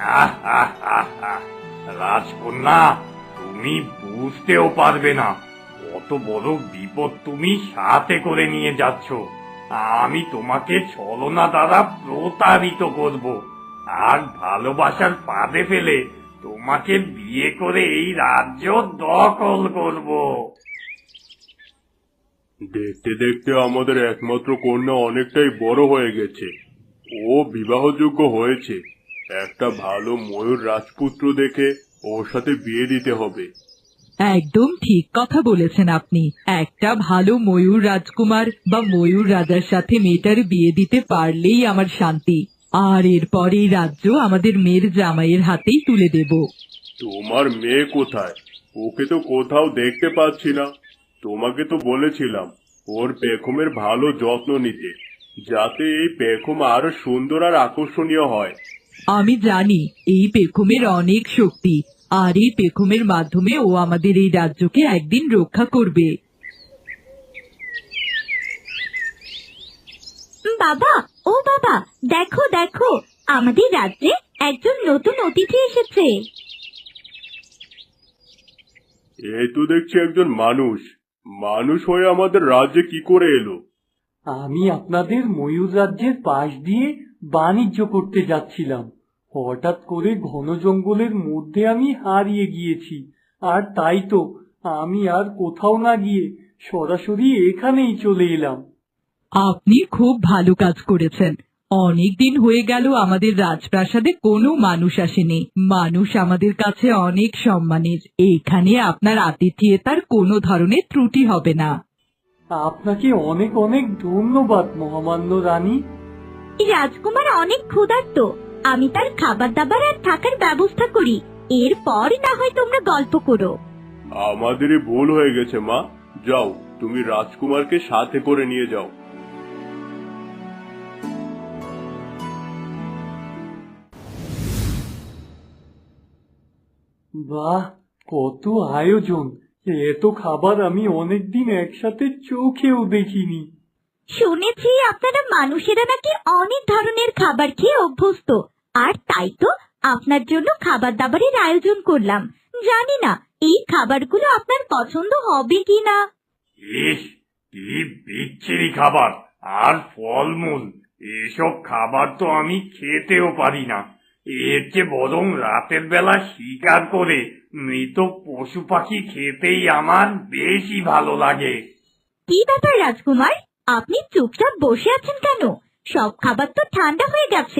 আহ, আহ, আহ, আহ। রাজকন্যা, তুমি বুঝতেও পারবে না কত বড় বিপদ তুমি সাথে করে নিয়ে যাচ্ছ। আমি তোমাকে ছলনা দ্বারা প্রতারিত করব, আর ভালোবাসার ফাঁদে ফেলে তোমাকে বিয়ে করে এই রাজ্য দখল করব। দেখতে দেখতে আমাদের একমাত্র কন্যা অনেকটাই বড় হয়ে গেছে। ও বিবাহযোগ্য হয়েছে। একটা ভালো ময়ূর রাজপুত্র দেখে ওর সাথে বিয়ে দিতে হবে। একদম ঠিক কথা বলেছেন আপনি। একটা ভালো ময়ূর রাজকুমার বা ময়ূর রাজার সাথে মেয়েটার বিয়ে দিতে পারলেই আমার শান্তি। আর এরপর এই রাজ্য আমাদের মেয়ের জামাইয়ের হাতেই তুলে দেব। তোমার মেয়ে কোথায়? ওকে তো কোথাও দেখতে পাচ্ছি না। তোমাকে তো বলেছিলাম ওর পেখমের ভালো যত্ন নিতে, যাতে এই পেখম আরো সুন্দর আর আকর্ষণীয় হয়। আমি জানি এই পেখমের অনেক শক্তি, আর এই পেখমের মাধ্যমে ও আমাদের এই রাজ্যকে একদিন রক্ষা করবে। বাবা, ও বাবা, দেখো দেখো, আমাদের রাজ্যে একজন নতুন অতিথি এসেছে। এই তো দেখছি একজন মানুষ। মানুষ হয়ে আমাদের রাজ্যে কি করে এলো? আমি আপনাদের ময়ূর রাজ্যের পাশ দিয়ে বাণিজ্য করতে যাচ্ছিলাম। হঠাৎ করে ঘন জঙ্গলের মধ্যে আমি হারিয়ে গিয়েছি। আর তাই তো আমি আর কোথাও না গিয়ে সরাসরি এখানেই চলে এলাম। আপনি খুব ভালো কাজ করেছেন। অনেক দিন হয়ে গেল আমাদের রাজপ্রাসাদে কোনো মানুষ আসেনি। মানুষ আমাদের কাছে অনেক সম্মানের। এখানে আপনার আতিথেয়তার কোনো ধরনের ত্রুটি হবে না। আপনাকে অনেক অনেক ধন্যবাদ মহামান্য রানী। রাজকুমার অনেক ক্ষুধার্ত, আমি তার খাবার দাবার আর থাকার ব্যবস্থা করি, এরপর না হয় তোমরা গল্প করো। আমাদেরই ভুল হয়ে গেছে মা। যাও, তুমি রাজকুমারকে সাথে করে নিয়ে যাও। বাহ, কত আয়োজন! এত খাবার আমি অনেকদিন একসাথে চোখেও দেখিনি। শুনেছি আপনারা মানুষেরা নাকি অনেক ধরনের খাবার খেয়ে অভ্যস্ত, আর তাই তো আপনার জন্য খাবার দাবারের আয়োজন করলাম। জানি না এই খাবারগুলো আপনার পছন্দ হবে কিনা। ইস, কি বিচ্ছিরি খাবার! আর ফলমূল, এসব খাবার তো আমি খেতেও পারি না। এর চেয়ে বরং রাতের বেলা শিকার করে মৃত পশু পাখি খেতেই আমার বেশি ভালো লাগে। কি ব্যাপার রাজকুমার, আপনি চুপচাপ বসে আছেন কেন? সব খাবার তো ঠান্ডা হয়ে গেছে,